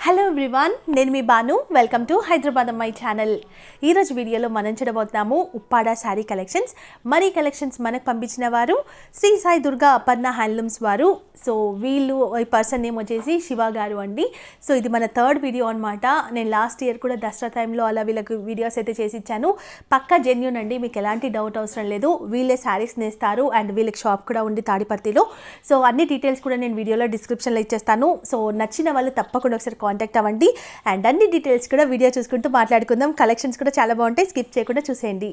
Hello everyone, నేను మీ Banu. Welcome to Hyderabad అమ్మాయి channel. ఈరోజు వీడియోలో మనం చూడబోతున్నాము ఉప్పాడ శారీ కలెక్షన్స్. మరి కలెక్షన్స్ మనకు పంపించిన వారు శ్రీ సాయి దుర్గా అపర్ణ హ్యాండ్లూమ్స్ వారు. సో వీళ్ళు ఈ పర్సన్ నేమ్ వచ్చేసి శివ గారు అండి. సో ఇది మన థర్డ్ వీడియో అనమాట. నేను లాస్ట్ ఇయర్ కూడా దసరా టైంలో అలా వీళ్ళకి వీడియోస్ అయితే చేసి ఇచ్చాను. పక్కా జెన్యూన్ అండి, మీకు ఎలాంటి డౌట్ అవసరం లేదు. వీళ్ళే శారీస్ నేస్తారు అండ్ వీళ్ళకి షాప్ కూడా ఉంది తాడిపర్తిలో. సో అన్ని డీటెయిల్స్ కూడా నేను వీడియోలో డిస్క్రిప్షన్లో ఇచ్చేస్తాను. సో నచ్చిన వాళ్ళు తప్పకుండా ఒకసారి కాంటాక్ట్ అవ్వండి అండ్ అన్ని డీటెయిల్స్ కూడా వీడియో చూసుకుంటూ మాట్లాడుకుందాం. కలెక్షన్స్ కూడా చాలా బాగుంటాయి, స్కిప్ చేయకుండా చూసేయండి.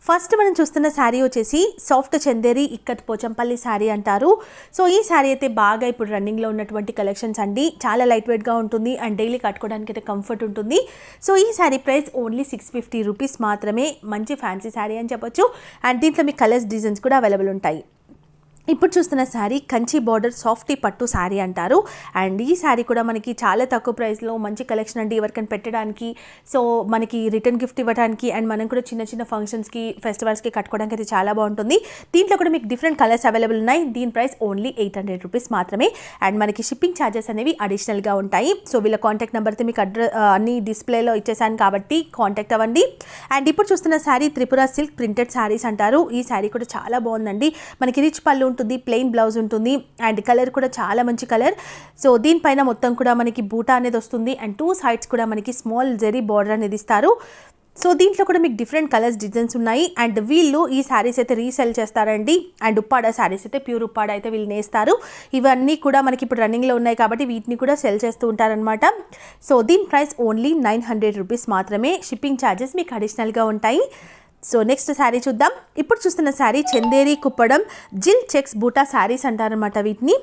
ఫస్ట్ మనం చూస్తున్న శారీ వచ్చేసి సాఫ్ట్ చందేరి ఇక్కత్ పోచంపల్లి శారీ అంటారు. సో ఈ శారీ అయితే బాగా ఇప్పుడు రన్నింగ్లో ఉన్నటువంటి కలెక్షన్స్ అండి. చాలా లైట్ వెయిట్గా ఉంటుంది అండ్ డైలీ కట్టుకోవడానికి అయితే కంఫర్ట్ ఉంటుంది. సో ఈ శారీ ప్రైస్ ఓన్లీ 650 రూపీస్ మాత్రమే. మంచి ఫ్యాన్సీ శారీ అని చెప్పొచ్చు. అండ్ దీంట్లో మీ కలర్స్ డిజైన్స్ కూడా అవైలబుల్ ఉంటాయి. ఇప్పుడు చూస్తున్న శారీ కంచి బార్డర్ సాఫ్టీ పట్టు శారీ అంటారు. అండ్ ఈ శారీ కూడా మనకి చాలా తక్కువ ప్రైస్లో మంచి కలెక్షన్ అండి. ఎవరికైనా పెట్టడానికి, సో మనకి రిటర్న్ గిఫ్ట్ ఇవ్వడానికి అండ్ మనం కూడా చిన్న చిన్న ఫంక్షన్స్కి ఫెస్టివల్స్కి కట్టుకోవడానికి అయితే చాలా బాగుంటుంది. దీంట్లో కూడా మీకు డిఫరెంట్ కలర్స్ అవైలబుల్ ఉన్నాయి. దీని ప్రైస్ ఓన్లీ 800 రూపీస్ మాత్రమే. అండ్ మనకి షిప్పింగ్ ఛార్జెస్ అనేవి అడిషనల్గా ఉంటాయి. సో వీళ్ళ కాంటాక్ట్ నెంబర్ అయితే మీకు అన్ని డిస్ప్లేలో ఇచ్చేసాను కాబట్టి కాంటాక్ట్ అవ్వండి. అండ్ ఇప్పుడు చూస్తున్న శారీ త్రిపుర సిల్క్ ప్రింటెడ్ శారీస్ అంటారు. ఈ శారీ కూడా చాలా బాగుందండి. మనకి రిచ్ పళ్ళు ఉంటుంది, ప్లెయిన్ బ్లౌజ్ ఉంటుంది అండ్ కలర్ కూడా చాలా మంచి కలర్. సో దీనిపైన మొత్తం కూడా మనకి బూటా అనేది వస్తుంది అండ్ 2 సైడ్స్ కూడా మనకి స్మాల్ జెరీ బార్డర్ అనేది ఇస్తారు. సో దీంట్లో కూడా మీకు డిఫరెంట్ కలర్స్ డిజైన్స్ ఉన్నాయి. అండ్ వీళ్ళు ఈ శారీస్ అయితే రీసెల్ చేస్తారండి. అండ్ ఉప్పాడ శారీస్ అయితే ప్యూర్ ఉప్పాడ అయితే వీళ్ళు నేస్తారు. ఇవన్నీ కూడా మనకి ఇప్పుడు రన్నింగ్లో ఉన్నాయి కాబట్టి వీటిని కూడా సెల్ చేస్తూ ఉంటారనమాట. సో దీని ప్రైస్ ఓన్లీ 900 రూపీస్ మాత్రమే. షిప్పింగ్ ఛార్జెస్ మీకు అడిషనల్గా ఉంటాయి. సో నెక్స్ట్ శారీ చూద్దాం. ఇప్పుడు చూస్తున్న శారీ చందేరి కుప్పడం జిల్ చెక్స్ బూటా శారీస్ అంటారనమాట వీటిని.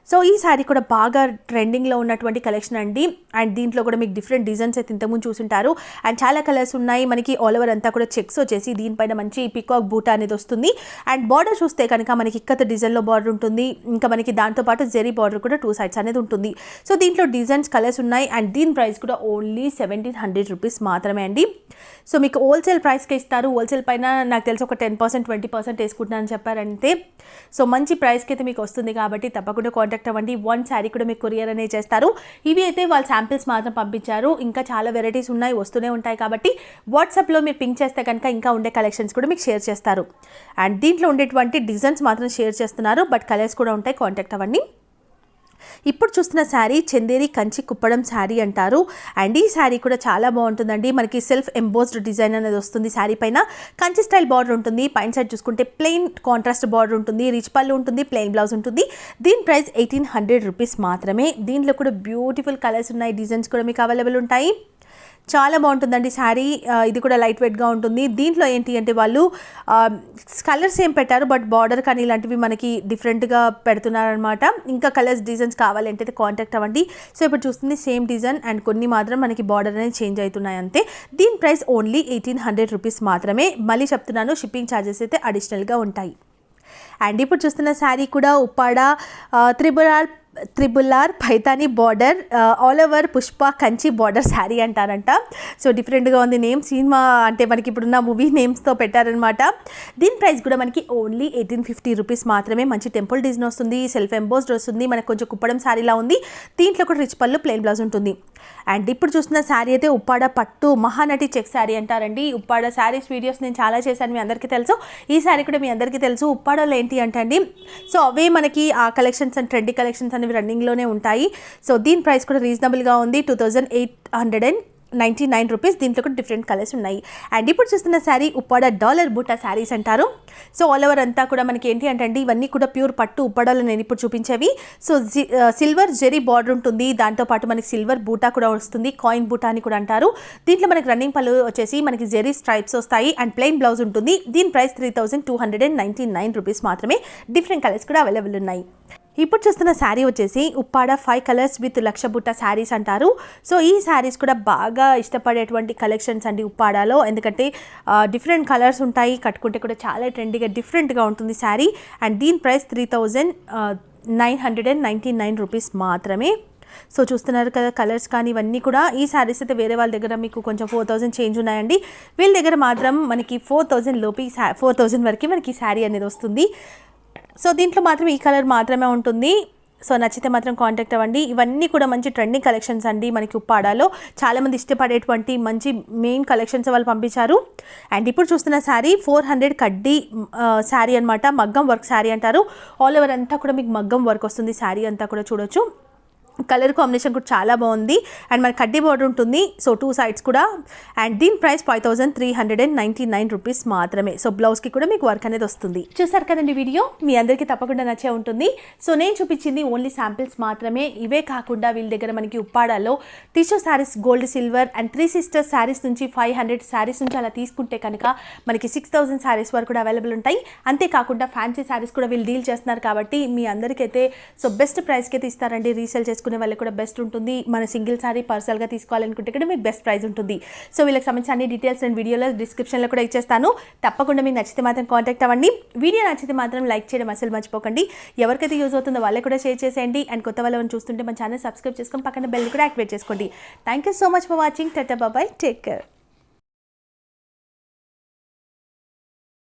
సో ఈ శారీ కూడా బాగా ట్రెండింగ్లో ఉన్నటువంటి కలెక్షన్ అండి. అండ్ దీంట్లో కూడా మీకు డిఫరెంట్ డిజైన్స్ అయితే ఇంతకుముందు చూసుంటారు. అండ్ చాలా కలర్స్ ఉన్నాయి. మనకి ఆల్ ఓవర్ అంతా కూడా చెక్స్ వచ్చేసి దీనిపైన మంచి పికాక్ బూటా అనేది వస్తుంది. అండ్ బార్డర్ చూస్తే కనుక మనకి ఇక్కత డిజైన్లో బార్డర్ ఉంటుంది. ఇంకా మనకి దాంతోపాటు జెరీ బార్డర్ కూడా 2 సైడ్స్ అనేది ఉంటుంది. సో దీంట్లో డిజైన్స్ కలర్స్ ఉన్నాయి. అండ్ దీని ప్రైస్ కూడా ఓన్లీ 1700 రూపీస్ మాత్రమే అండి. సో మీకు హోల్సేల్ ప్రైస్కి ఇస్తారు. హోల్సేల్ పైన నాకు తెలిసి ఒక 10% 20% వేసుకుంటున్నాను చెప్పారంటే. సో మంచి ప్రైస్కి అయితే మీకు వస్తుంది కాబట్టి తప్పకుండా కాంటాక్ట్ అవ్వండి. 1 శారీ కూడా మీకు కొరియర్ అనేది చేస్తారు. ఇవి అయితే వాళ్ళు శాంపిల్స్ మాత్రం పంపించారు. ఇంకా చాలా వెరైటీస్ ఉన్నాయి, వస్తూనే ఉంటాయి కాబట్టి వాట్సాప్లో మీరు పింక్ చేస్తే కనుక ఇంకా ఉండే కలెక్షన్స్ కూడా మీకు షేర్ చేస్తారు. అండ్ దీంట్లో ఉండేటువంటి డిజైన్స్ మాత్రం షేర్ చేస్తున్నారు, బట్ కలర్స్ కూడా ఉంటాయి, కాంటాక్ట్ అవ్వండి. ఇప్పుడు చూస్తున్న శారీ చందేరి కంచి కుప్పడం శారీ అంటారు. అండ్ ఈ శారీ కూడా చాలా బాగుంటుందండి. మనకి సెల్ఫ్ ఎంబోస్డ్ డిజైన్ అనేది వస్తుంది. శారీ పైన కంచి స్టైల్ బార్డర్ ఉంటుంది. పైన సైడ్ చూసుకుంటే ప్లెయిన్ కాంట్రాస్ట్ బార్డర్ ఉంటుంది, రిచ్ పళ్ళు ఉంటుంది, ప్లెయిన్ బ్లౌజ్ ఉంటుంది. దీని ప్రైస్ 1800 రూపీస్ మాత్రమే. దీంట్లో కూడా బ్యూటిఫుల్ కలర్స్ ఉన్నాయి, డిజైన్స్ కూడా మీకు అవైలబుల్ ఉంటాయి. చాలా బాగుంటుందండి శారీ. ఇది కూడా లైట్ వెయిట్గా ఉంటుంది. దీంట్లో ఏంటి అంటే వాళ్ళు కలర్స్ ఏం పెట్టారు, బట్ బార్డర్ కానీ ఇలాంటివి మనకి డిఫరెంట్గా పెడుతున్నారనమాట. ఇంకా కలర్స్ డిజైన్స్ కావాలంటే కాంటాక్ట్ అవ్వండి. సో ఇప్పుడు చూస్తుంది సేమ్ డిజైన్ అండ్ కొన్ని మాత్రం మనకి బార్డర్ అనేది చేంజ్ అవుతున్నాయి అంతే. దీని ప్రైస్ ఓన్లీ 1800 రూపీస్ మాత్రమే. మళ్ళీ చెప్తున్నాను, షిప్పింగ్ ఛార్జెస్ అయితే అడిషనల్గా ఉంటాయి. అండ్ ఇప్పుడు చూస్తున్న శారీ కూడా Uppada triple R Paithani border all over Pushpa Kanchi border sari అంటారంట. సో డిఫరెంట్గా ఉంది నేమ్. సినిమా అంటే మనకి ఇప్పుడున్న మూవీ నేమ్స్తో పెట్టారనమాట. దీని ప్రైస్ కూడా మనకి ఓన్లీ 1850 రూపీస్ మాత్రమే. మంచి టెంపుల్ డిజైన్ వస్తుంది, సెల్ఫ్ ఎంబోస్డ్ వస్తుంది, మనకు కొంచెం కుప్పడం శారీలా ఉంది. దీంట్లో కూడా రిచ్ పళ్ళు, ప్లెయిన్ బ్లౌజ్ ఉంటుంది. అండ్ ఇప్పుడు చూస్తున్న శారీ అయితే ఉప్పాడ పట్టు మహానటి చెక్ శారీ అంటారండి. ఉప్పాడ శారీస్ వీడియోస్ నేను చాలా చేశాను, మీ అందరికీ తెలుసు. ఈ శారీ కూడా మీ అందరికీ తెలుసు. ఉప్పాడలో ఏంటి అంటే అండి, సో అవే మనకి ఆ కలెక్షన్స్ అండ్ ట్రెండీ కలెక్షన్స్ అనేవి రన్నింగ్లోనే ఉంటాయి. సో దీని ప్రైస్ కూడా రీజనబుల్గా ఉంది, 2899 రూపీస్. దీంట్లో కూడా డిఫరెంట్ కలర్స్ ఉన్నాయి. అండ్ ఇప్పుడు చూస్తున్న శారీ ఉప్పాడ డాలర్ బూటా శారీస్ అంటారు. సో ఆల్ ఓవర్ అంతా కూడా మనకి ఏంటి అంటే అండి, ఇవన్నీ కూడా ప్యూర్ పట్టు ఉప్పాడలో నేను ఇప్పుడు చూపించేవి. సో సిల్వర్ జెరీ బార్డర్ ఉంటుంది, దాంతోపాటు మనకి సిల్వర్ బూటా కూడా వస్తుంది, కాయిన్ బూటా అని కూడా అంటారు. దీంట్లో మనకి రన్నింగ్ పళ్ళు వచ్చేసి మనకి జెరీ స్ట్రైప్స్ వస్తాయి అండ్ ప్లెయిన్ బ్లౌజ్ ఉంటుంది. దీని ప్రైస్ 3299 రూపీస్ మాత్రమే. డిఫరెంట్ కలర్స్ కూడా అవైలబుల్ ఉన్నాయి. ఇప్పుడు చూస్తున్న శారీ వచ్చేసి ఉప్పాడ 5 కలర్స్ విత్ లక్ష బుట్ట శారీస్ అంటారు. సో ఈ శారీస్ కూడా బాగా ఇష్టపడేటువంటి కలెక్షన్స్ అండి ఉప్పాడలో. ఎందుకంటే డిఫరెంట్ కలర్స్ ఉంటాయి, కట్టుకుంటే కూడా చాలా ట్రెండీగా డిఫరెంట్గా ఉంటుంది శారీ. అండ్ దీని ప్రైస్ 3999 రూపీస్ మాత్రమే. సో చూస్తున్నారు కదా కలర్స్ కానీ ఇవన్నీ కూడా. ఈ శారీస్ అయితే వేరే వాళ్ళ దగ్గర మీకు కొంచెం 4000 చేంజ్ ఉన్నాయండి. వీళ్ళ దగ్గర మాత్రం మనకి 4000 లోపు 4000 వరకు మనకి శారీ అనేది వస్తుంది. సో దీంట్లో మాత్రం ఈ కలర్ మాత్రమే ఉంటుంది. సో నచ్చితే మాత్రం కాంటాక్ట్ అవ్వండి. ఇవన్నీ కూడా మంచి ట్రెండింగ్ కలెక్షన్స్ అండి. మనకి ఉప్పాడాలో చాలామంది ఇష్టపడేటువంటి మంచి మెయిన్ కలెక్షన్స్ వాళ్ళు పంపించారు. అండ్ ఇప్పుడు చూస్తున్న శారీ 400 కడ్డీ శారీ అనమాట. మగ్గం వర్క్ శారీ అంటారు. ఆల్ ఓవర్ అంతా కూడా మీకు మగ్గం వర్క్ వస్తుంది. శారీ అంతా కూడా చూడొచ్చు. కలర్ కాంబినేషన్ కూడా చాలా బాగుంది. అండ్ మన కడ్డీ బార్డర్ ఉంటుంది. సో 2 సైడ్స్ కూడా. అండ్ దీని ప్రైస్ 5399 రూపీస్ మాత్రమే. సో బ్లౌజ్కి కూడా మీకు వర్క్ అనేది వస్తుంది. చూసారు కదండి వీడియో, మీ అందరికీ తప్పకుండా నచ్చే ఉంటుంది. సో నేను చూపించింది ఓన్లీ శాంపిల్స్ మాత్రమే. ఇవే కాకుండా వీళ్ళ దగ్గర మనకి ఉప్పాడాలో tissue saris, gold, silver and 3 sisters saris నుంచి 500 శారీస్ నుంచి అలా తీసుకుంటే కనుక మనకి 6000 శారీస్ వరకు కూడా అవైలబుల్ ఉంటాయి. అంతేకాకుండా ఫ్యాన్సీ శారీస్ కూడా వీళ్ళు డీల్ చేస్తున్నారు కాబట్టి మీ అందరికైతే సో బెస్ట్ ప్రైస్కి అయితే ఇస్తారండి. రీసేల్ చేసుకునే వాళ్ళకి కూడా బెస్ట్ ఉంటుంది. మన సింగిల్ సారీ పర్సనల్గా తీసుకోవాలనుకుంటే కూడా మీకు బెస్ట్ ప్రైస్ ఉంటుంది. సో వీళ్ళకి సంబంధించిన అన్ని డీటెయిల్స్ నేను వీడియోలో డిస్క్రిప్షన్లో కూడా ఇచ్చేస్తాను. తప్పకుండా మీకు నచ్చితే మాత్రం కాంటాక్ట్ అవ్వండి. వీడియో నచ్చితే మాత్రం లైక్ చేయడం అసలు మర్చిపోకండి. ఎవరికైతే యూజ్ అవుతుందో వాళ్ళకి కూడా షేర్ చేసేయండి. అండ్ కొత్త వాళ్ళని చూస్తుంటే మన ఛానల్ సబ్స్క్రైబ్ చేసుకొని పక్కన బెల్ కూడా యాక్టివేట్ చేసుకోండి. Thank you so much for watching. Tata bye, take care.